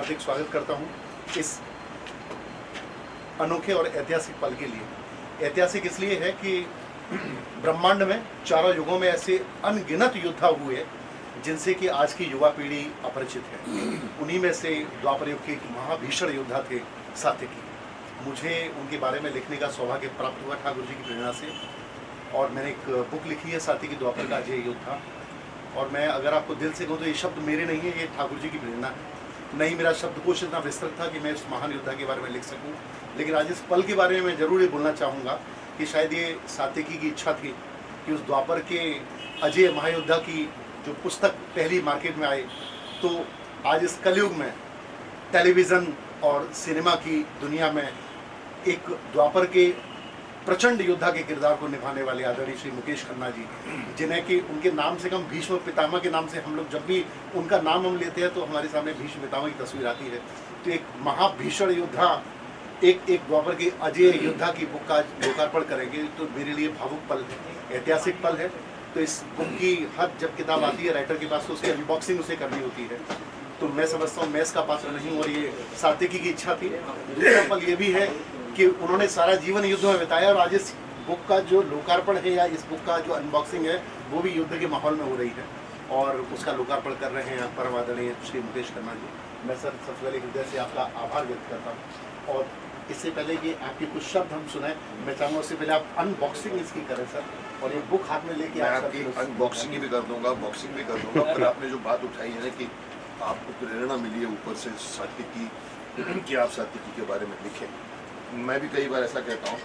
हार्दिक स्वागत करता हूं इस अनोखे और ऐतिहासिक पल के लिए। ऐतिहासिक इसलिए है कि ब्रह्मांड में चारों युगों में ऐसे अनगिनत योद्धा हुए जिनसे कि आज की युवा पीढ़ी अपरिचित है। उन्हीं में से द्वापर युग के एक महाभीषण योद्धा थे सात्यकी। मुझे उनके बारे में लिखने का सौभाग्य प्राप्त हुआ ठाकुर जी की प्रेरणा से, और मैंने एक बुक लिखी है सात्यकी द्वापर का अजय योद्धा। और मैं अगर आपको दिल से कहूँ तो ये शब्द मेरे नहीं है, ये ठाकुर जी की प्रेरणा है। नहीं मेरा शब्दकोश इतना विस्तृत था कि मैं इस महान योद्धा के बारे में लिख सकूं, लेकिन आज इस पल के बारे में मैं ज़रूर ये बोलना चाहूँगा कि शायद ये सात्यकी की इच्छा थी कि उस द्वापर के अजय महायोद्धा की जो पुस्तक पहली मार्केट में आए, तो आज इस कलयुग में टेलीविज़न और सिनेमा की दुनिया में एक द्वापर के प्रचंड योद्धा के किरदार को निभाने वाले आदरणीय श्री मुकेश खन्ना जी, जिन्हें कि उनके नाम से कम भीष्म पितामह के नाम से हम लोग जब भी उनका नाम हम लेते हैं तो हमारे सामने भीष्म पितामह की तस्वीर आती है। तो एक महाभीषण योद्धा, एक द्वापर के अजय योद्धा की बुक का लोकार्पण करेंगे, तो मेरे लिए भावुक पल है, ऐतिहासिक पल है। तो इस बुक की हर जब किताब आती है राइटर के पास तो उसकी अनबॉक्सिंग उसे करनी होती है, तो मैं समझता हूँ मैं इसका पात्र नहीं हूँ, और ये सात्यकी की इच्छा थी। दूसरा पल ये भी है कि उन्होंने सारा जीवन युद्ध में बिताया, और आज इस बुक का जो लोकार्पण है या इस बुक का जो अनबॉक्सिंग है वो भी युद्ध के माहौल में हो रही है, और उसका लोकार्पण कर रहे हैं परम आदरणीय श्री मुकेश खन्ना जी। मैं सर सबसे पहले हृदय से आपका आभार व्यक्त करता हूँ, और इससे पहले कि आपके कुछ शब्द हम सुनाएं, मैं चाहूँगा उससे पहले आप अनबॉक्सिंग इसकी करें सर, और ये बुक हाथ में लेके आपकी अनबॉक्सिंग भी कर दूंगा, बॉक्सिंग भी कर दूंगा। पर आपने जो बात उठाई है ना कि आपको प्रेरणा मिली है ऊपर से सात्यकी कि आप सात्यकी के बारे में लिखें, मैं भी कई बार ऐसा कहता हूँ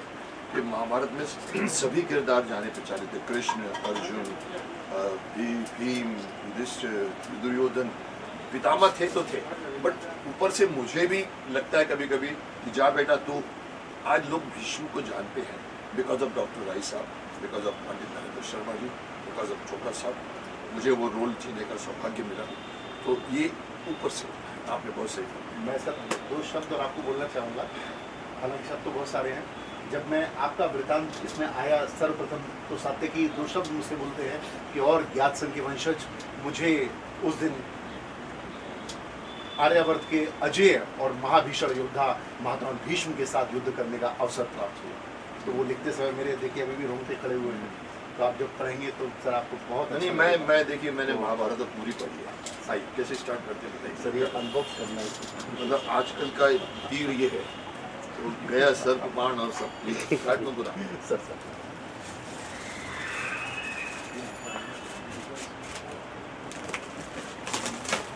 कि महाभारत में सभी किरदार जाने पहचाने थे, कृष्ण, अर्जुन, भीम, युधिष्ठिर, दुर्योधन, पितामह थे तो थे, बट ऊपर से मुझे भी लगता है कभी कभी कि जा बेटा तू, आज लोग भीष्म को जानते हैं because of doctor Rai sahab, because of Pandit Narendra Sharma ji, because of Chopra sahab, मुझे वो रोल जीने का सौभाग्य मिला। तो ये ऊपर से आपने बहुत सही कहा। मैं सर दो शब्द और आपको बोलना चाहूँगा, हालांकि शब्द तो बहुत सारे हैं। जब मैं आपका वृतांत इसमें आया सर्वप्रथम तो सात्यकी दो शब्द मुझसे बोलते हैं कि और ज्ञात सन के वंशज, मुझे उस दिन आर्यावर्त के अजय और महाभीषण योद्धा महात्मा भीष्म के साथ युद्ध करने का अवसर प्राप्त हुआ। तो वो लिखते समय मेरे देखिए अभी भी रोंगटे खड़े हुए हैं, तो आप जब पढ़ेंगे तो सर आपको बहुत नहीं अच्छा मैं देखिए मैंने महाभारत पूरी पढ़ी है। साई कैसे स्टार्ट करते हैं बताइए सर, ये अनबॉक्स करना है। मतलब आजकल का तीर ये है तो गया सर बाण और सब काट दो पूरा सर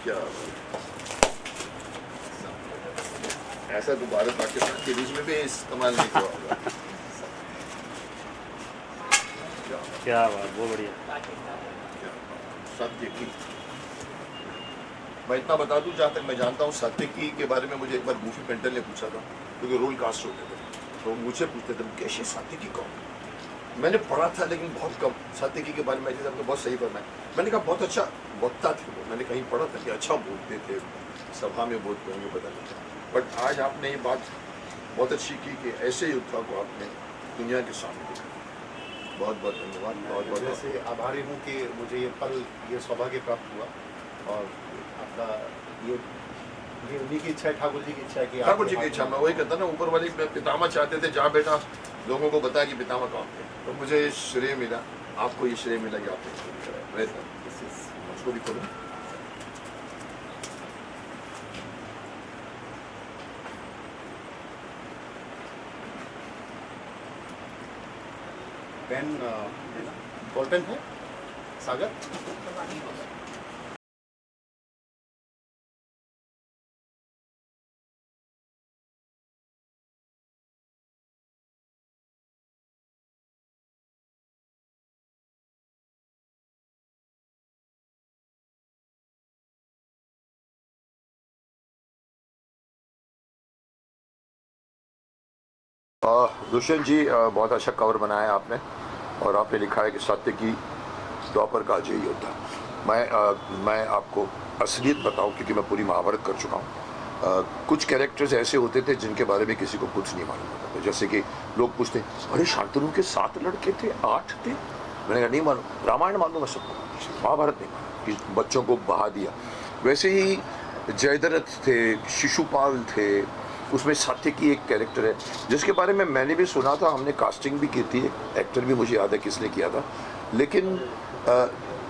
क्या ऐसा तो भारत पाकिस्तान के बीच में भी इस्तेमाल नहीं हुआ होगा। क्या बात, बहुत बढ़िया। सात्यकी मैं इतना बता दूं, जहाँ तक मैं जानता हूँ सात्यकी के बारे में मुझे एक बार गूफी पेंटर ने पूछा था, क्योंकि रोल कास्ट होते थे, तो मुझे पूछते थे कैसे सात्यकी कौन। मैंने पढ़ा था लेकिन बहुत कम सात्यकी के बारे में, जैसे आपने बहुत सही फरमाया। मैंने कहा बहुत अच्छा वक्ता थे वो, मैंने कहीं पढ़ा था कि अच्छा बोलते थे, सभा में बोलते होंगे पता नहीं। बट आज आपने ये बात बहुत अच्छी की कि ऐसे योद्धा को आपने दुनिया के सामने देखा। बहुत बहुत धन्यवाद, बहुत बहुत वैसे आभारी हूँ कि मुझे ये पल, ये सौभाग्य प्राप्त हुआ, और आपका ये उन्हीं की इच्छा है, ठाकुर जी की इच्छा है कि ठाकुर जी की इच्छा। मैं वही कहता ना, ऊपर वाली पितामह चाहते थे जहाँ बेटा लोगों को बता कि पितामह कौन थे, तो मुझे ये श्रेय मिला, आपको ये श्रेय मिला कि आपने मुझको भी करूँ। पेन बॉल पेन है सागर? दुष्यंत जी, बहुत अच्छा कवर बनाया आपने, और आपने लिखा है कि सात्यकी द्वापर का अजय योद्धा। मैं आपको असलियत बताऊं, क्योंकि मैं पूरी महाभारत कर चुका हूं। कुछ कैरेक्टर्स ऐसे होते थे जिनके बारे में किसी को कुछ नहीं मालूम होता था। जैसे कि लोग पूछते, अरे शांतनु के 7 लड़के थे, 8 थे। मैंने कहा नहीं मालूम, रामायण मालूम है सबको, महाभारत नहीं मालूम, कि बच्चों को बहा दिया। वैसे ही जयद्रथ थे, शिशुपाल थे, उसमें सात्यकी एक कैरेक्टर है जिसके बारे में मैंने भी सुना था, हमने कास्टिंग भी की थी, एक्टर भी मुझे याद है किसने किया था, लेकिन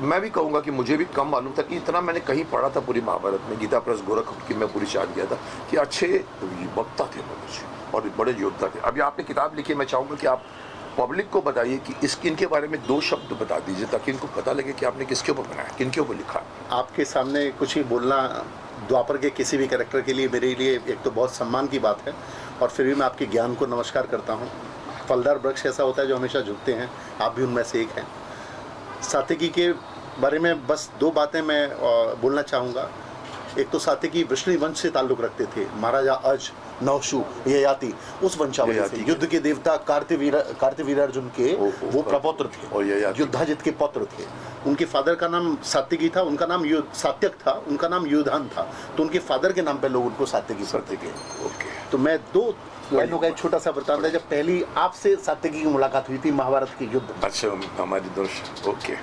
मैं भी कहूँगा कि मुझे भी कम मालूम था कि इतना मैंने कहीं पढ़ा था पूरी महाभारत में, गीता प्रेस गोरखपुर की मैं पूरी चाट गया था कि अच्छे वक्ता थे मनुष्य और बड़े योद्धा थे। अभी आपने किताब लिखी, मैं चाहूँगा कि आप पब्लिक को बताइए कि इनके बारे में 2 शब्द बता दीजिए ताकि इनको पता लगे कि आपने किसके ऊपर बनाया, किनके ऊपर लिखा। आपके सामने कुछ ही बोलना द्वापर के किसी भी कैरेक्टर के लिए मेरे लिए एक तो बहुत सम्मान की बात है, और फिर भी मैं आपके ज्ञान को नमस्कार करता हूँ। फलदार वृक्ष ऐसा होता है जो हमेशा झुकते हैं, आप भी उनमें से एक हैं। सात्यकी के बारे में बस 2 बातें मैं बोलना चाहूँगा। एक तो सात्यकी वृष्णि वंश से ताल्लुक़ रखते थे, महाराजा अज, नौशु, ययाति, उस वंशावली से। युद्ध के देवता कार्तिवीर अर्जुन के वो प्रपौत्र थे और युद्धाजित के पौत्र थे। उनके फादर का नाम सात्यकी था, उनका नाम सात्यक था, उनका नाम युधान था, तो उनके फादर के नाम पे लोग उनको सात्यकी करते थे। तो मैं 2 लाइनों का एक छोटा सा वृत्तांत है। जब पहली आपसे सात्यकी की मुलाकात हुई थी महाभारत के युद्ध, अच्छा, हमारी दोस्त, ओके,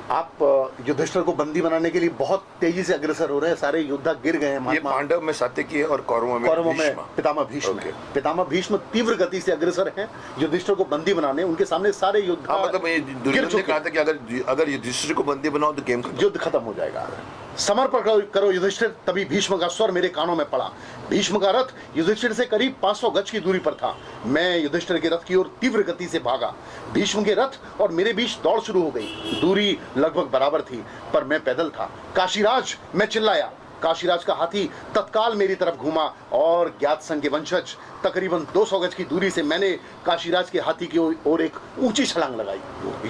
आप युधिष्ठिर को बंदी बनाने के लिए बहुत तेजी से अग्रसर हो रहे हैं, सारे योद्धा गिर गए हैं। ये पांडव में सात्यकी है और कौरवों में पितामह भीष्म है। पितामह भीष्म तीव्र गति से अग्रसर हैं युधिष्ठिर को बंदी बनाने, उनके सामने सारे योद्धा मतलब दुर्योधन ने कहा था कि अगर युधिष्ठिर को बंदी बनाओ तो गेम युद्ध खत्म हो जाएगा। समर्पण करो युधिष्ठिर। तभी भीष्म का स्वर मेरे कानों में पड़ा। भीष्म का रथ युधिष्ठिर से करीब 500 गज की दूरी पर था। मैं युधिष्ठिर के रथ की ओर तीव्र गति से भागा। भीष्म के रथ और मेरे बीच दौड़ शुरू हो गई। दूरी लगभग बराबर थी, पर मैं पैदल था। काशीराज, मैं चिल्लाया। काशीराज का हाथी तत्काल मेरी तरफ घूमा और ज्ञात संघ के वंशज तकरीबन 200 गज की दूरी से मैंने काशीराज के हाथी की ओर एक ऊंची छलांग लगाई।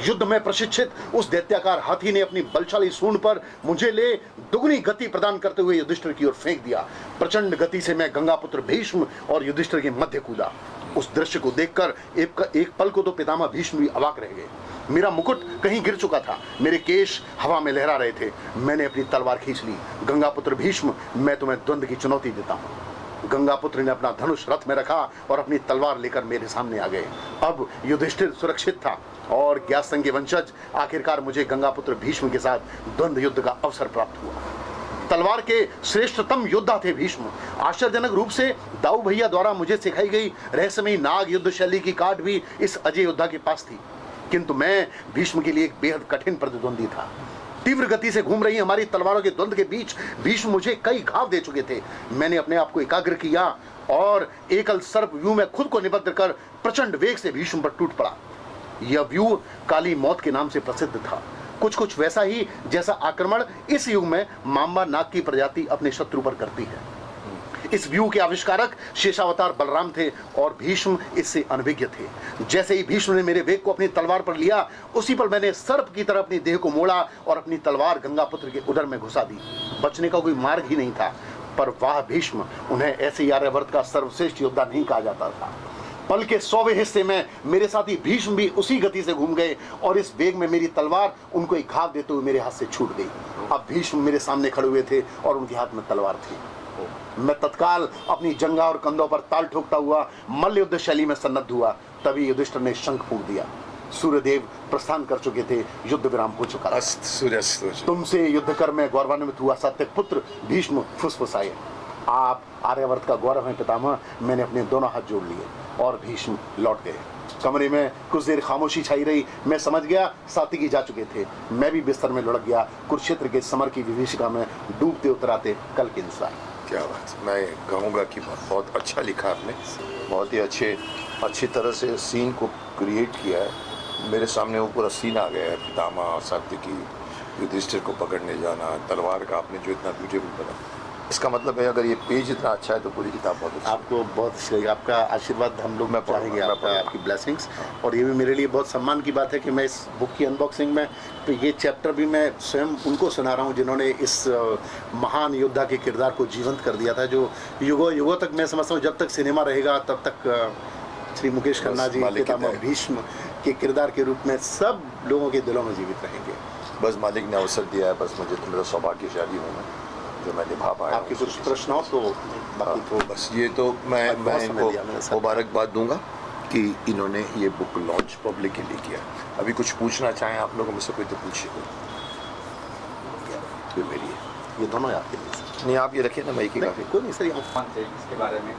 युद्ध में प्रशिक्षित उस दैत्याकार हाथी ने अपनी बलशाली सूंड पर मुझे ले दुगनी गति प्रदान करते हुए युधिष्ठिर की ओर फेंक दिया। प्रचंड गति से मैं गंगापुत्र भीष्म और युधिष्ठिर के मध्य कूदा। उस दृश्य को देखकर एक पल को तो पितामह भीष्म भी अवाक रह गए। मेरा मुकुट कहीं गिर चुका था, मेरे केश हवा में लहरा रहे थे। मैंने अपनी तलवार खींच ली। गंगापुत्र भीष्म, मैं तुम्हें द्वंद्व की चुनौती देता हूँ। गंगापुत्र ने अपना धनुष रथ में रखा और अपनी तलवार लेकर मेरे सामने आ गए। अब युधिष्ठिर सुरक्षित था और ज्ञातसंघ के वंशज। आखिरकार मुझे गंगापुत्र भीष्म के साथ द्वंद्व युद्ध का अवसर प्राप्त हुआ। तलवार के श्रेष्ठतम योद्धा थे भीष्म। आश्चर्यजनक रूप से दाऊ भैया द्वारा मुझे सिखाई गई रहस्यमयी नाग युद्ध शैली की काट भी इस अजय योद्धा के पास थी, किंतु मैं भीष्म के लिए एक बेहद कठिन प्रतिद्वंदी था। तीव्र गति से घूम रही हमारी तलवारों के द्वंद्व के बीच भीष्म मुझे कई घाव दे चुके थे। मैंने अपने आप को एकाग्र किया और एकल सर्प व्यू में खुद को निबद्ध कर प्रचंड वेग से भीष्म पर टूट पड़ा। यह व्यू काली मौत के नाम से प्रसिद्ध था। कुछ वैसा ही जैसा आक्रमण इस युग में मांबा नाग की प्रजाति अपने शत्रु पर करती है। इस व्यू के आविष्कारक शेषावतार बलराम थे और भीष्म इससे अनभिज्ञ थे। जैसे ही भीष्म ने मेरे वेग को अपनी तलवार पर लिया, उसी पर मैंने सर्प की तरह अपनी देह को मोड़ा और अपनी तलवार गंगापुत्र के उदर में घुसा दी। बचने का कोई मार्ग ही नहीं था। पर वाह भीष्म, उन्हें ऐसे आर्यावर्त का सर्वश्रेष्ठ योद्धा नहीं कहा जाता था। पल के 100वें हिस्से में मेरे साथी भीष्म भी उसी गति से घूम गए और इस वेग में मेरी तलवार उनको एक घाव देते हुए मेरे हाथ से छूट गई। अब भीष्म मेरे सामने खड़े हुए थे और उनके हाथ में तलवार थी। मैं तत्काल अपनी जंघा और कंधों पर ताल ठोकता हुआ मल्ल युद्ध शैली में सन्नद्ध हुआ। तभी युधिष्ठिर ने शंख फूंक दिया। सूर्यदेव प्रस्थान कर चुके थे, युद्ध विराम हो चुका था। तुमसे युद्ध कर मैं गौरवान्वित हुआ सत्य पुत्र भीष्म फुसफुसाए। आप आर्यावर्त का गौरव है पितामह। मैंने अपने दोनों हाथ जोड़ लिए और भीष्म लौट गए। कमरे में कुछ देर खामोशी छाई रही। मैं समझ गया सात्यकी जा चुके थे। मैं भी बिस्तर में लुढ़क गया, कुरुक्षेत्र के समर की विभीषिका में डूबते उतराते कल के अनुसार। क्या बात, मैं कहूँगा कि बहुत अच्छा लिखा आपने, बहुत ही अच्छी तरह से सीन को क्रिएट किया है। मेरे सामने वो पूरा सीन आ गया है, पितामह, सात्यकी, युधिष्ठिर को पकड़ने जाना, तलवार का आपने जो इतना ब्यूटीफुल बना। इसका मतलब है अगर ये पेज इतना अच्छा है तो पूरी किताब बहुत अच्छी। आपको बहुत अच्छी लगी, आपका आशीर्वाद हम लोग चाहेंगे, आपकी ब्लेसिंग्स। और ये भी मेरे लिए बहुत सम्मान की बात है कि मैं इस बुक की अनबॉक्सिंग में तो ये चैप्टर भी मैं स्वयं उनको सुना रहा हूँ जिन्होंने इस महान योद्धा के किरदार को जीवंत कर दिया था, जो युगों तक मैं समझता हूँ जब तक सिनेमा रहेगा तब तक श्री मुकेश खन्ना जी पितामह भीष्म के किरदार के रूप में सब लोगों के दिलों में जीवित रहेंगे। बस मालिक ने अवसर दिया है, बस मुझे तो मेरा सौभाग्यशाली हूँ मैं जो मैं निभा पाया। आपके कुछ प्रश्न हो तो बाकी तो बस ये तो मैं इनको मुबारकबाद दूंगा कि इन्होंने ये बुक लॉन्च पब्लिक के लिए किया। अभी कुछ पूछना चाहें आप लोगों में से कोई तो पूछिए। ये दोनों आपके लिए। नहीं आप ये रखिए ना मई की काफ़ी। कोई नहीं सर, यहाँ कौन थे इसके बारे में?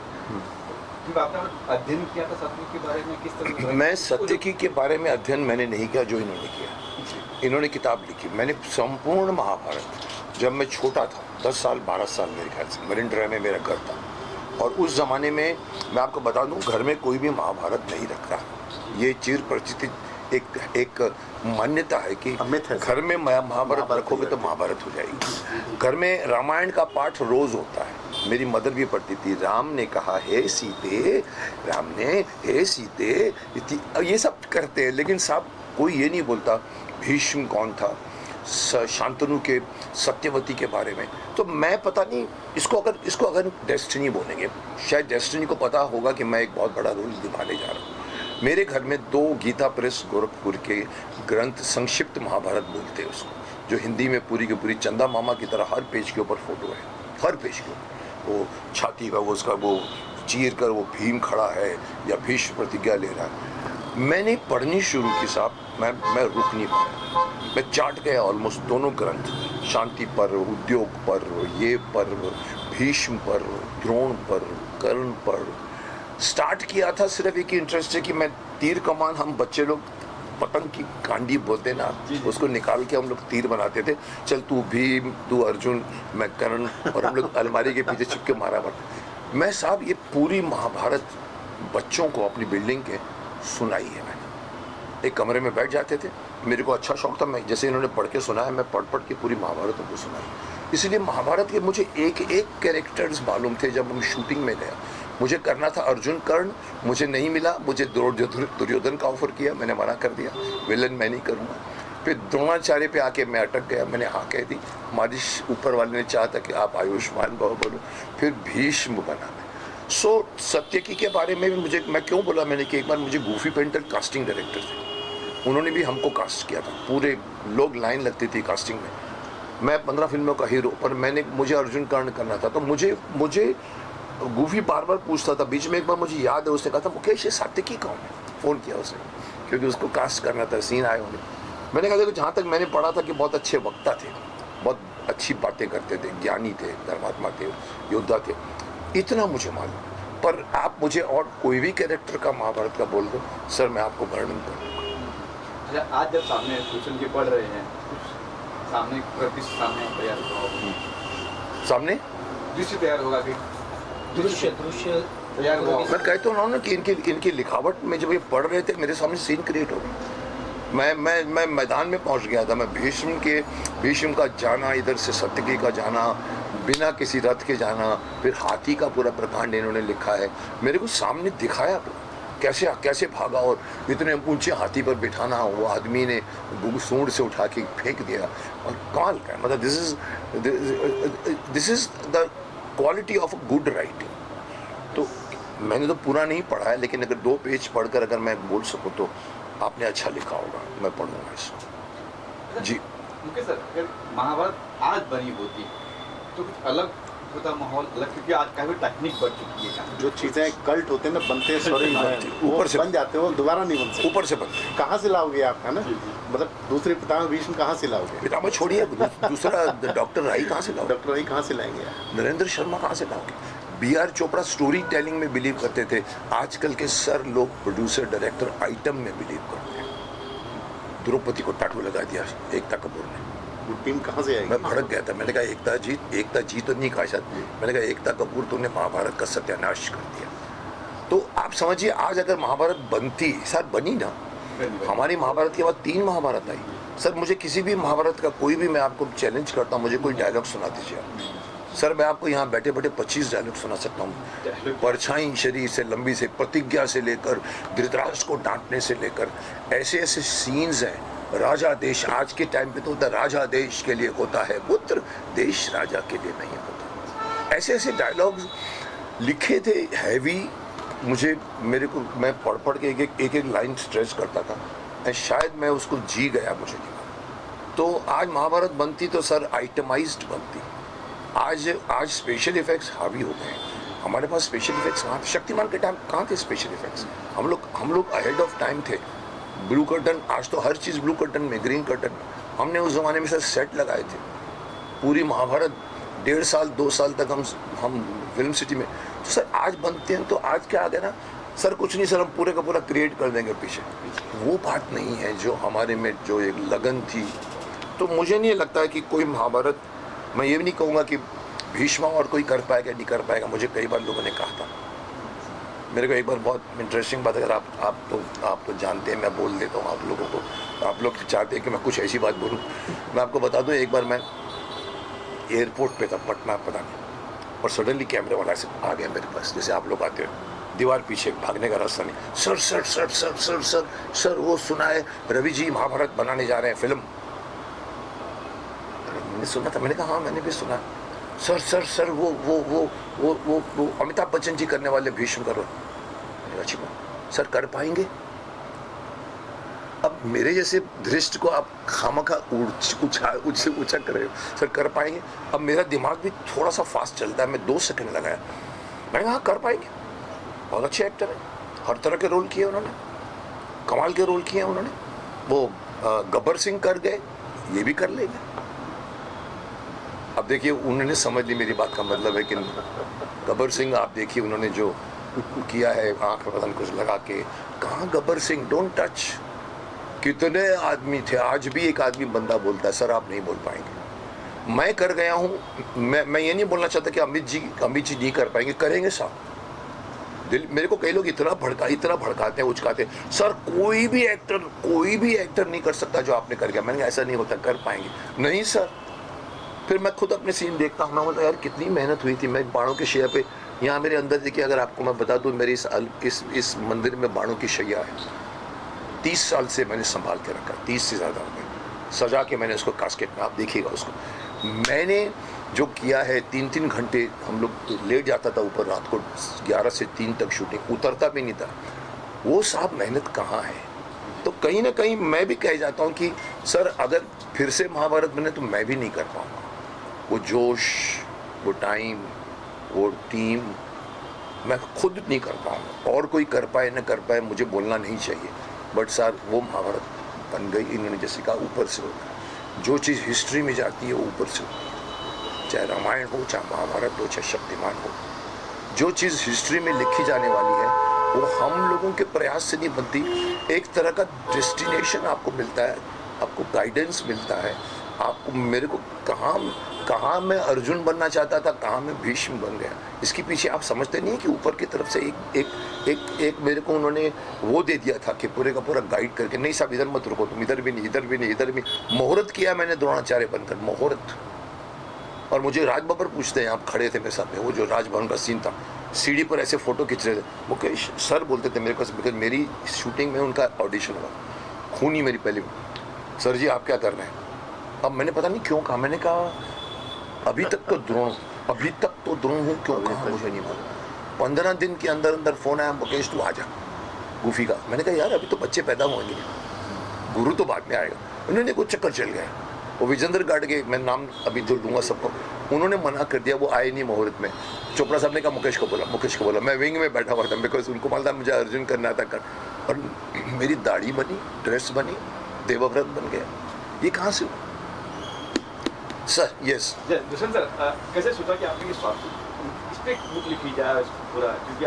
क्योंकि आपने अध्ययन किया था सतयुग के बारे में, किस तरह? मैं सत्यकी के बारे में अध्ययन मैंने नहीं किया जो इन्होंने किया। इन्होंने किताब लिखी, मैंने संपूर्ण महाभारत, जब मैं छोटा था 10 साल 12 साल मेरे ख्याल से, मरीन ड्राइव में मेरा घर था, और उस ज़माने में मैं आपको बता दूं घर में कोई भी महाभारत नहीं रखता। ये चिर परिचित एक मान्यता है कि मिथ है। घर में महाभारत रखोगे तो महाभारत हो जाएगी। घर में रामायण का पाठ रोज होता है, मेरी मदर भी पढ़ती थी। राम ने कहा हे सीते, राम ने हे सीते, ये सब करते हैं, लेकिन साहब कोई ये नहीं बोलता भीष्म कौन था, शांतनु के सत्यवती के बारे में। तो मैं पता नहीं इसको अगर डेस्टिनी बोलेंगे, शायद डेस्टिनी को पता होगा कि मैं एक बहुत बड़ा रोल निभाने जा रहा हूँ। मेरे घर में 2 गीता प्रेस गोरखपुर के ग्रंथ संक्षिप्त महाभारत बोलते हैं उसको, जो हिंदी में पूरी की पूरी चंदा मामा की तरह हर पेज के ऊपर फोटो है, हर पेज के ऊपर वो छाती का वो चीर कर वो भीम खड़ा है या भीष्म प्रतिज्ञा ले रहा है। मैंने पढ़नी शुरू की साहब, मैं रुक नहीं पाया, मैं चाट गया ऑलमोस्ट दोनों ग्रंथ, शांति पर्व, उद्योग पर्व, ये पर्व, भीष्म पर्व, द्रोण पर्व, कर्ण पर्व। स्टार्ट किया था सिर्फ एक ही इंटरेस्ट है कि मैं तीर कमान, हम बच्चे लोग पतंग की कांडी बोलते ना, उसको निकाल के हम लोग तीर बनाते थे। चल तू भीम, तू अर्जुन, मैं कर्ण, और हम लोग अलमारी के पीछे छिप के मारा करते। मैं साहब ये पूरी महाभारत बच्चों को अपनी बिल्डिंग के सुनाई है। मैंने एक कमरे में बैठ जाते थे, मेरे को अच्छा शौक था, मैं जैसे इन्होंने पढ़ के सुनाया मैं पढ़ के पूरी महाभारत उनको सुनाई। इसलिए महाभारत के मुझे एक कैरेक्टर्स मालूम थे। जब हम शूटिंग में गया, मुझे करना था अर्जुन कर्ण, मुझे नहीं मिला, मुझे दुर्योधन का ऑफर किया, मैंने मना कर दिया, विलन मैं नहीं करूँगा। फिर द्रोणाचार्य पे आके मैं अटक गया, मैंने हाँ कह दी, मालिश ऊपर वाले ने चाहा था कि आप आयुष्मान भव बोलो, फिर भीष्म बना मैं। सत्यकी के बारे में भी मैं क्यों बोला मैंने कि एक बार मुझे गूफी पेंटर कास्टिंग डायरेक्टर थे, उन्होंने भी हमको कास्ट किया था, पूरे लोग लाइन लगती थी कास्टिंग में, मैं 15 फिल्मों का हीरो, पर मुझे अर्जुन कर्ण करना था। तो मुझे गूफी बार बार पूछता था। बीच में एक बार मुझे याद है उसने कहा था मुकेश ये सात्यकी कौन है, फ़ोन किया उसने, क्योंकि उसको कास्ट करना था, सीन आए होंगे। मैंने कहा देखो जहाँ तक मैंने पढ़ा था कि बहुत अच्छे वक्ता थे, बहुत अच्छी बातें करते थे, ज्ञानी थे, धर्मात्मा थे, योद्धा थे, इतना मुझे मालूम। पर आप मुझे और कोई भी कैरेक्टर का महाभारत का बोल दो सर, मैं आपको वर्णन कर दूँगा। अच्छा, आज जब सामने ट्यूशन के पढ़ रहे हैं, सामने प्रतिष्ठा सामने तैयार होगा, सामने दृश्य तैयार होगा कि दृश्य तैयार होगा। मैं कहता हूँ ना कि इनकी लिखावट में जब ये पढ़ रहे थे मेरे सामने सीन क्रिएट हो गया। मैं मैदान में पहुंच गया था। मैं भीष्म का जाना, इधर से सत्यकी का जाना, बिना किसी रथ के जाना, फिर हाथी का पूरा प्रकांड इन्होंने लिखा है, मेरे को सामने दिखाया कैसे भागा और इतने ऊंचे हाथी पर बिठाना, वो आदमी ने सूंड से उठा के फेंक दिया, और कमाल का, मतलब this is the quality of a good writing. तो मैंने तो पूरा नहीं पढ़ा है, लेकिन अगर 2 पेज पढ़कर अगर मैं बोल सकूं तो आपने अच्छा लिखा होगा, मैं पढ़ूंगा इसको। जी मुकेश सर, अगर महाभारत आज बनी होती तो कुछ अलग होता माहौल, अलग, क्योंकि आज काफी टेक्निक बढ़ चुकी है। जो चीज़ें कल्ट होते हैं ना, बनते हैं सॉरी ऊपर से बन जाते हैं, वो दोबारा नहीं बन सकते। ऊपर से बनते हैं। कहाँ से लाओगे आप, है ना, मतलब दूसरे पितामह भीष्म कहाँ से लाओगे, पितामह छोड़िए, दूसरा डॉक्टर राई कहाँ से लाओगे, डॉक्टर राई कहाँ से लाएंगे आप, नरेंद्र शर्मा कहाँ से लाओगे। B.R. चोपड़ा स्टोरी टेलिंग में बिलीव करते थे, आजकल के सर लोग प्रोड्यूसर डायरेक्टर आइटम में बिलीव करते हैं। द्रौपदी को टाटू लगा दिया एकता कपूर ने, वो टीम कहाँ से आएगी। मैं भड़क गया था, मैंने कहा एकता जीत तो नहीं कहा शायद, मैंने कहा एकता कपूर तूने महाभारत का सत्यानाश कर दिया। तो आप समझिए आज अगर महाभारत बनती, सर बनी ना, हमारी महाभारत के बाद 3 महाभारत आई। सर मुझे किसी भी महाभारत का कोई भी, मैं आपको चैलेंज करता हूँ, मुझे कोई डायलॉग सुना दीजिए सर, मैं आपको यहाँ बैठे बैठे 25 डायलॉग सुना सकता हूँ। परछाई शरीर से लंबी से, प्रतिज्ञा से लेकर, धृतराष्ट्र को डांटने से लेकर, ऐसे सीन्स हैं। राजा देश, आज के टाइम पे तो होता राजा देश के लिए होता है पुत्र, देश राजा के लिए नहीं होता। ऐसे डायलॉग्स लिखे थे हैवी, मैं पढ़ के एक लाइन स्ट्रेच करता था, और शायद मैं उसको जी गया, मुझे नहीं। तो आज महाभारत बनती तो सर आइटमाइज्ड बनती। आज स्पेशल इफेक्ट्स हावी हो गए। हमारे पास स्पेशल इफेक्ट्स कहाँ थे, शक्तिमान के टाइम कहाँ थे स्पेशल इफेक्ट्स। हम लोग अहेड ऑफ टाइम थे। ब्लू कर्टन, आज तो हर चीज़ ब्लू कर्टन में, ग्रीन कर्टन में। हमने उस ज़माने में सर सेट लगाए थे। पूरी महाभारत 1.5 साल 2 साल तक हम फिल्म सिटी में, तो सर आज बनते हैं तो आज क्या आ गया ना सर, कुछ नहीं सर, हम पूरे का पूरा क्रिएट कर देंगे पीछे। वो बात नहीं है जो हमारे में जो एक लगन थी। तो मुझे नहीं लगता है कि कोई महाभारत, मैं ये भी नहीं कहूँगा कि भीष्म और कोई कर पाएगा नहीं कर पाएगा। मुझे कई बार लोगों ने कहा था, मेरे को एक बार बहुत इंटरेस्टिंग बात, अगर आप तो जानते हैं, मैं बोल देता हूँ आप लोगों को, आप लोग चाहते हैं कि मैं कुछ ऐसी बात बोलूँ। मैं आपको बता दूँ, एक बार मैं एयरपोर्ट पे था, पटना पता नहीं, और सडनली कैमरे वाला से आ गया मेरे पास, जैसे आप लोग आते हो, दीवार पीछे, भागने का रास्ता नहीं, sir sir sir sir sir sir sir वो सुना है रवि जी महाभारत बनाने जा रहे हैं फिल्म। मैंने सुना था, मैंने कहा हाँ मैंने भी सुना। सर सर सर वो अमिताभ बच्चन जी करने वाले भीष्म करो। अच्छी बात, सर कर पाएंगे? अब मेरे जैसे धृष्ट को आप खामखा ऊंचा कर रहे हो, सर कर पाएंगे? अब मेरा दिमाग भी थोड़ा सा फास्ट चलता है, मैं 2 सेकंड लगाया, मैंने कहा कर पाएंगे, बहुत अच्छे एक्टर हैं, हर तरह के रोल किए उन्होंने, कमाल के रोल किए उन्होंने। वो गब्बर सिंह कर गए, ये भी कर लेंगे। अब देखिए उन्होंने समझ ली मेरी बात का मतलब है कि गब्बर सिंह, आप देखिए उन्होंने जो किया है आँख में बदन कुछ लगा के, कहाँ गब्बर सिंह, डोंट टच। कितने आदमी थे, आज भी एक आदमी बंदा बोलता है सर आप नहीं बोल पाएंगे। मैं कर गया हूँ, मैं ये नहीं बोलना चाहता कि अमित जी नहीं कर पाएंगे, करेंगे साहब। दिल मेरे को कई लोग इतना भड़काते हैं, उचकाते हैं, सर कोई भी एक्टर नहीं कर सकता जो आपने कर गया। मैंने कहा ऐसा नहीं होता, कर पाएंगे। नहीं सर, फिर मैं खुद अपने सीन देखता हूँ, मैं बोलता यार कितनी मेहनत हुई थी। मैं बाणों की शैया पे, यहाँ मेरे अंदर देखिए, अगर आपको मैं बता दूँ, मेरे इस मंदिर में बाणों की शैया है, 30 साल से मैंने संभाल के रखा, 30 से ज़्यादा हो गए, सजा के मैंने उसको कास्केट में, आप देखिएगा उसको। मैंने जो किया है, 3-3 घंटे हम लोग लेट जाता था ऊपर, रात को 11 से 3 तक शूटिंग, उतरता भी नहीं था। वो साहब मेहनत कहाँ है? तो कहीं ना कहीं मैं भी कह जाता हूँ कि सर अगर फिर से महाभारत बने तो मैं भी नहीं कर पाऊँगा। वो जोश, वो टाइम, वो टीम मैं खुद नहीं कर पाऊँगा। और कोई कर पाए न कर पाए मुझे बोलना नहीं चाहिए, बट सर वो महाभारत बन गई। इन्होंने जैसे कहा ऊपर से होता, जो चीज़ हिस्ट्री में जाती है वो ऊपर से होती है, चाहे रामायण हो, चाहे महाभारत हो, चाहे शक्तिमान हो। जो चीज़ हिस्ट्री में लिखी जाने वाली है वो हम लोगों के प्रयास से नहीं बनती। एक तरह का डेस्टिनेशन आपको मिलता है, आपको गाइडेंस मिलता है। आपको, मेरे को कहाँ मैं अर्जुन बनना चाहता था, कहाँ मैं भीष्म बन गया। इसके पीछे आप समझते नहीं है कि ऊपर की तरफ से एक मेरे को उन्होंने वो दे दिया था कि पूरे का पूरा गाइड करके, नहीं साहब इधर मत रुको तुम, इधर भी नहीं, इधर भी नहीं, इधर भी। मुहूर्त किया मैंने द्रोणाचार्य बनकर, मुहूर्त। और मुझे राज बब्बर पूछते हैं, आप खड़े थे मेरे साथ में, वो जो राजभवन का सीन था, सीढ़ी पर ऐसे फोटो खींच रहे थे, मुकेश सर बोलते थे मेरे को, बिकॉज मेरी शूटिंग में उनका ऑडिशन हुआ, खूनी मेरी पहली, सर जी आप क्या कर रहे हैं? अब मैंने पता नहीं क्यों कहा, मैंने कहा अभी तक तो द्रोण हूँ, क्यों कहा मुझे नहीं मालूम। 15 दिन के अंदर अंदर फोन आया, मुकेश तू आ जा, गूफी का। मैंने कहा यार अभी तो बच्चे पैदा होंगे, गुरु तो बाद में आएगा। उन्होंने कुछ चक्कर चल गया, वो विजेंद्र गार्ड के, मैं नाम अभी तो लूँगा सबको, उन्होंने मना कर दिया, वो आए नहीं मुहूर्त में। चोपड़ा साहब ने कहा मुकेश को बोला, मैं विंग में बैठा हुआ था, बिकॉज उनको मालूम था मुझे अर्जुन करना था कर। और मेरी दाढ़ी बनी, ड्रेस बनी, देवव्रत बन गया। ये कहाँ से हुआ सर? यस दुष्यंत सर, कैसे सोचा कि आपने इस पे बुक लिखी जाए पूरा, क्योंकि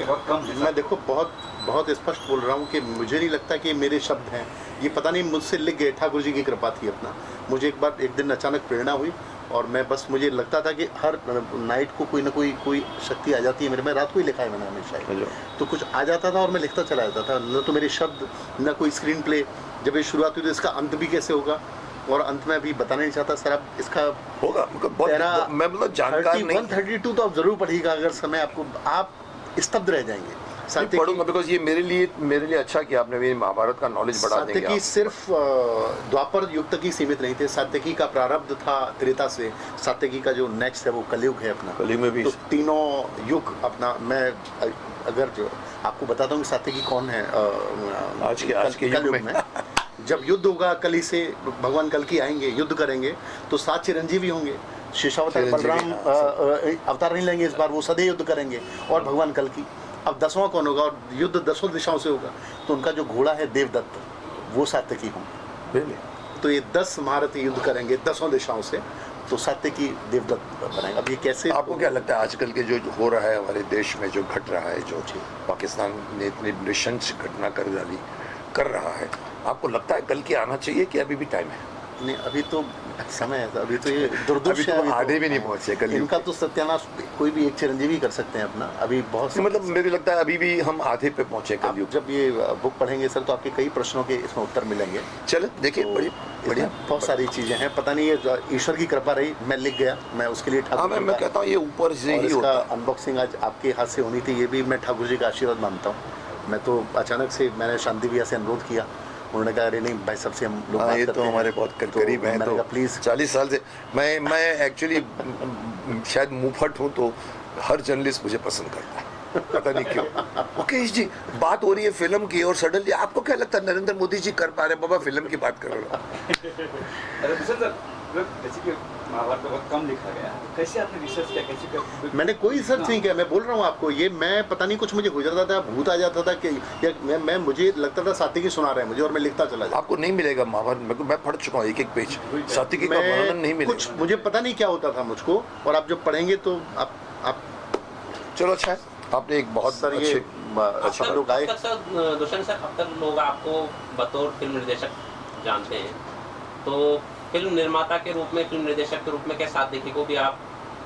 बहुत कम है। मैं देखो बहुत स्पष्ट बोल रहा हूँ कि मुझे नहीं लगता कि मेरे शब्द हैं, ये पता नहीं मुझसे लिख गए, ठाकुर जी की कृपा थी अपना। मुझे एक दिन अचानक प्रेरणा हुई, और मैं बस, मुझे लगता था कि हर नाइट को कोई ना कोई शक्ति आ जाती है मेरे में। रात को ही लिखा है मैंने हमेशा, तो कुछ आ जाता था और मैं लिखता चला जाता था। न तो मेरे शब्द, न कोई स्क्रीन प्ले। जब ये शुरुआत हुई तो इसका अंत भी कैसे होगा, और अंत में अभी बताना नहीं चाहता सर। अब इसका होगा, मैं मतलब जानकार नहीं, 132 तो आप जरूर पढ़िएगा, अगर समय आपको, आप स्तब्ध रह जाएंगे। पढ़ूंगा, बिकॉज ये मेरे लिए अच्छा कि आपने मेरी महाभारत का नॉलेज बढ़ा देंगे। सात्यकी सिर्फ द्वापर युग तक ही सीमित नहीं थे। सात्यकी का प्रारब्ध था त्रेता से, सात्यकी का जो नेक्स्ट है वो कलयुग है अपना। कलयुग में भी तो तीनों युग अपना। मैं अगर जो आपको बताता हूँ कि सात्यकी कौन है आज के युग में जब युद्ध होगा, कली से भगवान कल्कि आएंगे, युद्ध करेंगे, तो 7 चिरंजीवी होंगे। शेषावतार बलराम अवतार नहीं लेंगे इस बार, वो सदैव युद्ध करेंगे, और भगवान कल्कि। अब 10वां कौन होगा, और युद्ध 10 दिशाओं से होगा, तो उनका जो घोड़ा है देवदत्त, वो सात्यकी होंगे। तो ये 10 महारथी युद्ध करेंगे 10 दिशाओं से, तो सात्विकी देवदत्त बनाएंगे। अब ये कैसे, आपको क्या लगता है आजकल के जो हो रहा है हमारे देश में, जो घट रहा है, जो पाकिस्तान ने इतनी नृशंस घटना कर रहा है, आपको लगता है कल के आना चाहिए कि अभी भी टाइम है? नहीं, अभी तो समय है, अभी तो ये दुर्दुष अभी है, तो अभी आधे भी नहीं पहुंचे कल। इनका तो सत्यानाश कोई भी एक चिरंजीवी कर सकते हैं अपना। अभी बहुत मतलब मेरे लगता है अभी भी हम आधे पे पहुंचे आप कल। जब ये बुक पढ़ेंगे सर तो आपके कई प्रश्नों के इसमें उत्तर मिलेंगे। चलो देखिए, तो बड़ी बढ़िया, बहुत सारी चीजें हैं, पता नहीं ये ईश्वर की कृपा रही, मैं लिख गया, मैं उसके लिए हाँ, ठाकुर मैं कहता हूँ ये ऊपर से और ही इसका होता है। अनबॉक्सिंग आज आपके हाथ से होनी थी, ये भी मैं ठाकुर जी का आशीर्वाद मानता हूँ। मैं तो अचानक से मैंने शांति भैया से अनुरोध किया, उन्होंने कहा अरे नहीं भाई, सबसे हम लोग हाँ, बात ये करते तो हैं। हमारे बहुत करीब हैं। मैंने तो कहा प्लीज 40 साल से मैं एक्चुअली शायद मुंहफट हूँ, तो हर जर्नलिस्ट मुझे पसंद करता है, पता नहीं क्यों। ओके जी, बात हो रही है फिल्म की और सडनली आपको क्या लगता है नरेंद्र मोदी जी कर पा रहे? बाबा फिल्म की बात कर रहे हो। अरे भूषण सर, जैसे कि महाभारत में बहुत कम लिखा गया, कैसे आपने रिसर्च किया, कैसे मैंने कोई रिसर्च नहीं किया, मैं बोल रहा हूँ आपको, ये मैं पता नहीं कुछ मुझे हो जाता था, भूत आ जाता था कि या मैं मुझे लगता था सात्विकी सुना रहे हैं मुझे और मैं लिखता चला जाता। आपको नहीं मिलेगा महाभारत, मैं पढ़ चुका हूँ एक पेज, सात्विकी का वर्णन नहीं मैं कुछ मिलेगा। मुझे पता नहीं क्या होता था मुझको, और आप जब पढ़ेंगे तो आप चलो अच्छा है, आपने एक बहुत सर ये अच्छा लोग आए। अब तक सर दुष्यंत सर, अब तक लोग आपको बतौर फिल्म निर्देशक जानते हैं, तो फिल्म निर्माता के रूप में, फिल्म निर्देशक के रूप में क्या सात्विकी को भी आप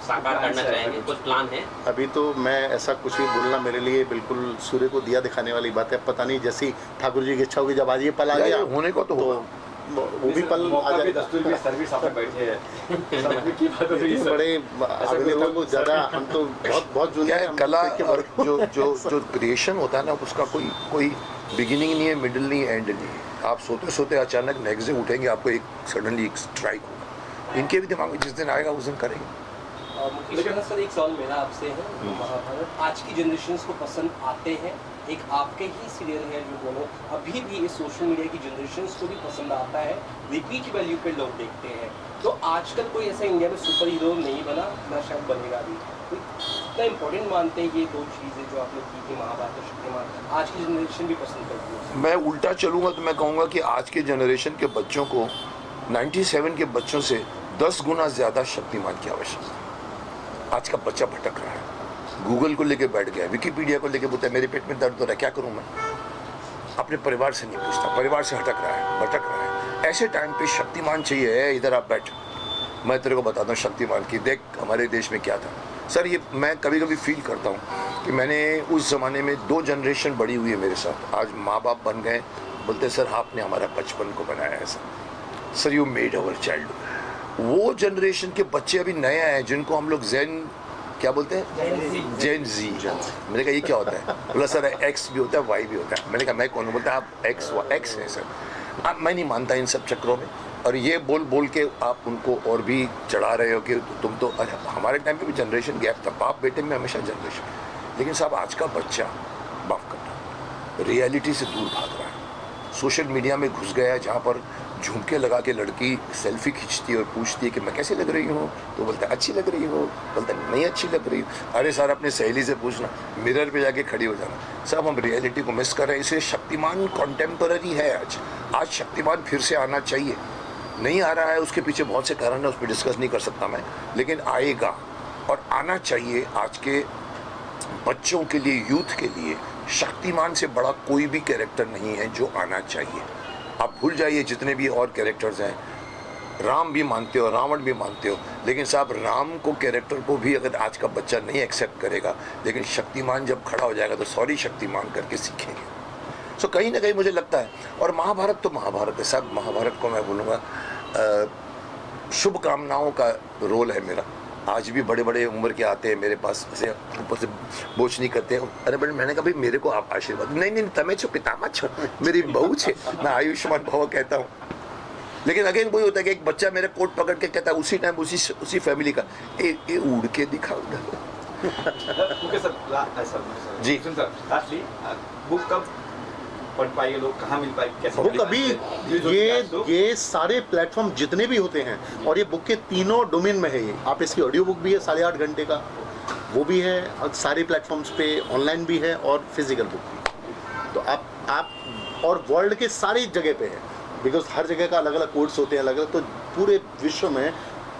साकार करना चाहेंगे? कुछ प्लान है? अभी तो मैं ऐसा कुछ भी बोलना मेरे लिए बिल्कुल सूर्य को दिया दिखाने वाली बात है। पता नहीं, जैसी ठाकुर जी की इच्छा होगी, जब आज ये पल आ गया होने को तो होगा। वो भी पल आ जाए। दस्तूर की सर्विस आप बैठे हैं, सात्विकी बात हो रही है सर। बड़े अभिनेता को ज्यादा, हम तो बहुत क्या जूनियर है, हैं, कला हम तो और जो क्रिएशन होता है ना, उसका कोई बिगिनिंग नहीं है, मिडिल नहीं है, एंड नहीं है। आप सोते सोते अचानक नेक्स्ट डे उठेंगे, आपको एक सडनली एक स्ट्राइक होगा। इनके भी दिमाग में जिस दिन आएगा उस दिन करेंगे। लेकिन सर एक सवाल मेरा आपसे है, महाभारत आज की जनरेशन को पसंद आते हैं, एक आपके ही सीरियल है जो दोनों अभी भी इस सोशल मीडिया की जनरेशन को भी पसंद आता है, रिपीट वैल्यू पे लोग देखते हैं, तो आजकल कोई ऐसा इंडिया में सुपर हीरो नहीं बना, ना शायद बनेगा भी। तो इतना इम्पोर्टेंट मानते हैं ये दो चीज़ें जो आपने की थी, महाभारत और शक्तिमान, आज की जनरेशन भी पसंद करती है? मैं उल्टा चलूँगा तो मैं कहूँगा कि आज के जनरेशन के बच्चों को 97 के बच्चों से 10 गुना ज़्यादा शक्तिमान की आवश्यकता है। आज का बच्चा भटक रहा है, गूगल को लेके बैठ गया, विकीपीडिया को लेके बोलता है मेरे पेट में दर्द हो रहा है, क्या करूँ मैं? अपने परिवार से नहीं पूछता, परिवार से भटक रहा है। ऐसे टाइम पे शक्तिमान चाहिए। इधर आप बैठ, मैं तेरे को बताता हूँ शक्तिमान की, देख हमारे देश में क्या था। सर ये मैं कभी कभी फील करता हूँ कि मैंने उस ज़माने में 2 जनरेशन बड़ी हुई है मेरे साथ। आज माँ बाप बन गए, बोलते सर आपने हमारा बचपन को बनाया है sir, you made our childhood. वो जनरेशन के बच्चे अभी नए आए हैं जिनको हम लोग जेन क्या बोलते हैं, जेन जी। मैंने कहा ये क्या होता है? बोला सर एक्स भी होता है, वाई भी होता है। मैंने कहा मैं कौन हूँ? बोलता है आप एक्स हैं सर। मैं नहीं मानता इन सब चक्रों में, और ये बोल के आप उनको और भी चढ़ा रहे हो कि तुम तो, हमारे टाइम पे भी जनरेशन गैप था, बाप बेटे में हमेशा जनरेशन। लेकिन साहब आज का बच्चा, माफ करना, रियलिटी से दूर भाग रहा है, सोशल मीडिया में घुस गया है, जहाँ पर झुमके लगा के लड़की सेल्फी खींचती है और पूछती है कि मैं कैसी लग रही हूँ, तो बोलता है अच्छी लग रही हो, बोलता है नहीं अच्छी लग रही हूँ। अरे सर अपनी सहेली से पूछना, मिरर पे जाके खड़ी हो जाना। सब हम रियलिटी को मिस कर रहे हैं, इसलिए शक्तिमान कॉन्टेम्पररी है। आज शक्तिमान फिर से आना चाहिए, नहीं आ रहा है, उसके पीछे बहुत से कारण है, उस पर डिस्कस नहीं कर सकता मैं, लेकिन आएगा और आना चाहिए। आज के बच्चों के लिए, यूथ के लिए शक्तिमान से बड़ा कोई भी कैरेक्टर नहीं है जो आना चाहिए। आप भूल जाइए जितने भी और कैरेक्टर्स हैं, राम भी मानते हो, रावण भी मानते हो, लेकिन साहब राम को कैरेक्टर को भी अगर आज का बच्चा नहीं एक्सेप्ट करेगा, लेकिन शक्तिमान जब खड़ा हो जाएगा तो सॉरी शक्तिमान करके सीखेंगे। सो कहीं ना कहीं मुझे लगता है, और महाभारत तो महाभारत है साहब, महाभारत को मैं बोलूँगा शुभकामनाओं का रोल है मेरा। आज भी बड़े बड़े उम्र के आते हैं मेरे पास, ऐसे ऊपर से बोझ नहीं करते हैं, अरे बड़े, मैंने कहा भाई मेरे को आप आशीर्वाद, नहीं तमें छो पितामह छो, मेरी बहू छे, मैं आयुष्मान भव कहता हूँ। लेकिन अगेन वही होता है कि एक बच्चा मेरा कोट पकड़ के कहता है उसी टाइम उसी फैमिली का, ए उड़ के दिखाओ। ओके सर, जी सर लास्टली बुक कब पढ़ पाएंगे लोग, कहाँ मिल पाएगी, कैसे? बुक अभी ये सारे प्लेटफॉर्म जितने भी होते हैं, और ये बुक के तीनों डोमेन में है। ये आप इसकी ऑडियो बुक भी है 8.5 घंटे का, वो भी है, और सारे प्लेटफॉर्म्स पे ऑनलाइन भी है और फिजिकल बुक भी। तो आप और वर्ल्ड के सारी जगह पे है, बिकॉज हर जगह का अलग अलग कोड्स होते हैं, अलग अलग, तो पूरे विश्व में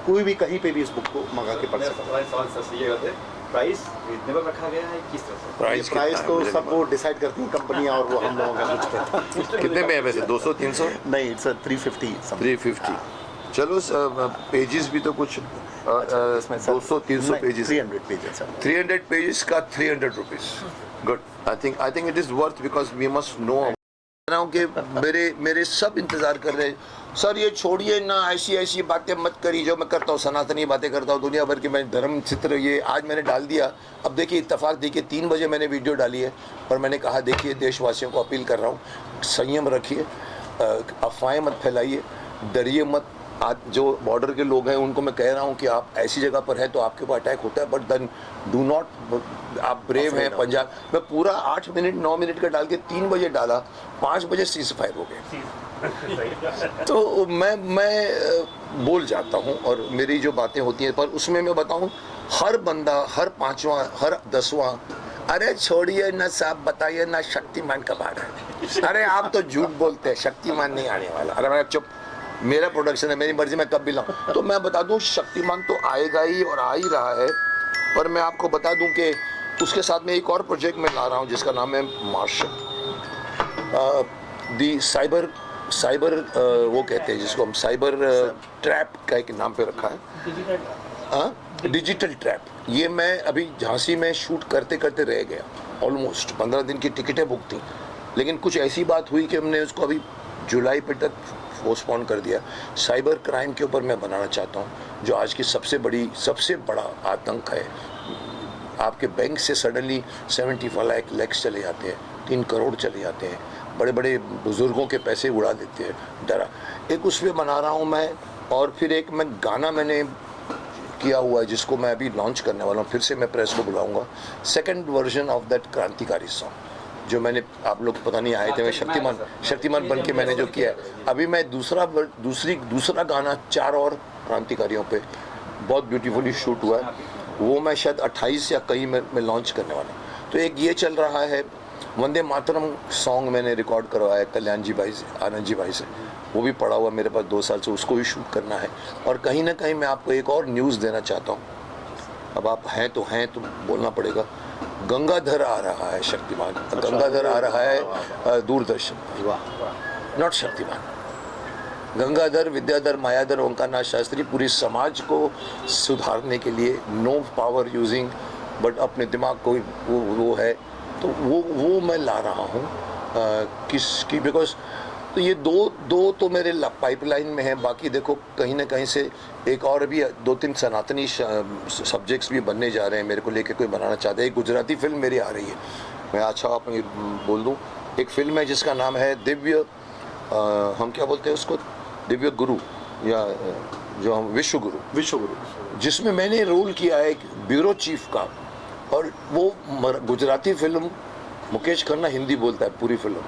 कोई भी कहीं पे भी इस बुक को मंगा के पढ़ सकता है। सवाल सर से ये होते प्राइस रीजनेबल रखा गया है किस तरह से? प्राइस प्राइस तो सब वो डिसाइड करती हैं कंपनियां, और वो हम लोगों का कुछ कहता कितने में है वैसे? 200 300 नहीं, इट्स 350 350? चलो पेजेस भी तो कुछ 200 300 पेजेस, 300 पेजेस है। 300 पेजेस का 300 rupees. Good, I think it is worth, because we must know कि मेरे सब इंतजार कर रहे हैं सर ये छोड़िए ना, ऐसी बातें मत करिए जो मैं करता हूँ, सनातनी बातें करता हूँ, दुनिया भर के मैं धर्म चित्र ये आज मैंने डाल दिया। अब देखिए इत्तेफाक देखिए 3 बजे मैंने वीडियो डाली है और मैंने कहा देखिए देशवासियों को अपील कर रहा हूँ, संयम रखिए, अफवाहें मत फैलाइए, डरिए मत। आज जो बॉर्डर के लोग हैं उनको मैं कह रहा हूँ कि आप ऐसी जगह पर हैं तो आपके ऊपर अटैक होता है, बट देन डू नॉट, आप ब्रेव हैं। पंजाब में पूरा 8 मिनट 9 मिनट का डाल के 3 बजे डाला, 5 बजे सीज फायर हो गए। तो मैं बोल जाता हूँ और मेरी जो बातें होती हैं, पर उसमें मैं बताऊँ हर बंदा, हर 5वां, हर 10वां, अरे छोड़िए ना साहब, बताइए ना शक्तिमान कब आ रहा है। अरे आप तो झूठ बोलते हैं, शक्तिमान नहीं आने वाला। अरे मैं चुप, मेरा प्रोडक्शन है, मेरी मर्जी, मैं कब भी लाऊं। तो मैं बता दूं शक्तिमान तो आएगा ही और आ ही रहा है। पर मैं आपको बता दूं कि उसके साथ में एक और प्रोजेक्ट में ला रहा हूं जिसका नाम है मार्शल, दी साइबर वो कहते हैं जिसको हम साइबर ट्रैप का एक नाम पे रखा है, डिजिटल ट्रैप। ये मैं अभी झांसी में शूट करते करते रह गया, ऑलमोस्ट 15 दिन की टिकटें बुक थी, लेकिन कुछ ऐसी बात हुई कि हमने उसको अभी जुलाई पे तक पोस्टपोन कर दिया। साइबर क्राइम के ऊपर मैं बनाना चाहता हूँ, जो आज की सबसे बड़ा आतंक है। आपके बैंक से सडनली 75 लाख चले जाते हैं, 3 करोड़ चले जाते हैं, बड़े बड़े बुजुर्गों के पैसे उड़ा देते हैं, डरा। एक उस पर बना रहा हूँ मैं, और फिर एक मैं गाना मैंने किया हुआ है जिसको मैं अभी लॉन्च करने वाला हूँ, फिर से मैं प्रेस को बुलाऊंगा, सेकंड वर्जन ऑफ दैट क्रांतिकारी सॉन्ग जो मैंने, आप लोग पता नहीं आए थे, मैं शक्तिमान बन के मैंने जो किया है। अभी मैं दूसरा गाना 4 और क्रांतिकारियों पे बहुत ब्यूटीफुली शूट हुआ है, वो मैं शायद 28 या कहीं में लॉन्च करने वाला हूँ। तो एक ये चल रहा है, वंदे मातरम सॉन्ग मैंने रिकॉर्ड करवाया है कल्याण जी भाई से, आनंद जी भाई से, वो भी पड़ा हुआ मेरे पास 2 साल से, उसको भी शूट करना है। और कहीं ना कहीं मैं आपको एक और न्यूज़ देना चाहता हूँ, अब आप हैं तो बोलना पड़ेगा। गंगाधर आ रहा है, शक्तिमान गंगाधर आ रहा है दूरदर्शन, नॉट शक्तिमान। गंगाधर, विद्याधर, मायाधर, ओंकारनाथ शास्त्री पूरी समाज को सुधारने के लिए, नो पावर यूजिंग, बट अपने दिमाग को वो है, तो वो मैं ला रहा हूँ किसकी, बिकॉज तो ये दो तो मेरे पाइपलाइन में है। बाकी देखो कहीं ना कहीं से एक और भी 2-3 सनातनी सब्जेक्ट्स भी बनने जा रहे हैं, मेरे को लेके कोई बनाना चाहता है। एक गुजराती फिल्म मेरी आ रही है, मैं अच्छा आप बोल दूं, एक फिल्म है जिसका नाम है दिव्य, हम क्या बोलते हैं उसको, दिव्य गुरु, या जो हम विश्व गुरु, जिसमें मैंने रोल किया है एक ब्यूरो चीफ का। और वो गुजराती फिल्म, मुकेश खन्ना हिंदी बोलता है पूरी फिल्म,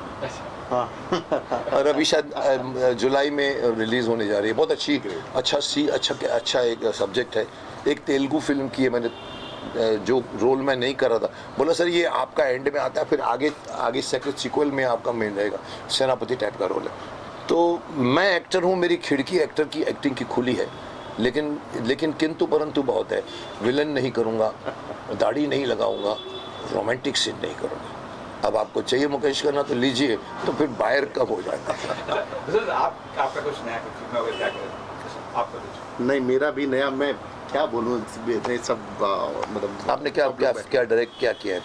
और अभी शायद जुलाई में रिलीज होने जा रही है। बहुत अच्छा एक सब्जेक्ट है। एक तेलुगु फिल्म की है मैंने, जो रोल मैं नहीं कर रहा था, बोला सर ये आपका एंड में आता है, फिर आगे सेकंड सीक्वल में आपका मेन रहेगा, सेनापति टाइप का रोल है। तो मैं एक्टर हूँ, मेरी खिड़की एक्टर की एक्टिंग की खुली है, लेकिन किंतु परंतु बहुत है। विलन नहीं करूँगा, दाढ़ी नहीं लगाऊंगा, रोमांटिक सीन नहीं करूँगा। अब आपको चाहिए मुकेश करना तो लीजिए, तो फिर बाहर कब हो जाता है। सर आपका कुछ नया कुछ मैं क्या करें आपका कुछ? नहीं, मेरा भी नया, मैं क्या बोलूँ, सब मतलब आपने क्या डायरेक्ट क्या किया है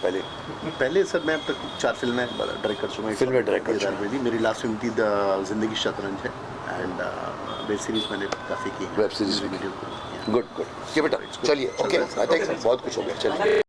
पहले सर मैं अब तक 4 फिल्में डायरेक्ट कर चुका हूँ। फिल्में डायरेक्ट कर चुका हूँ। मेरी लास्ट फिल्म थी जिंदगी शतरंज है, एंड वेब सीरीज मैंने काफ़ी की, वेब सीरीज भी। गुड, क्या बेटा, चलिए, ओके, आई थिंक बहुत कुछ हो गया, चलिए।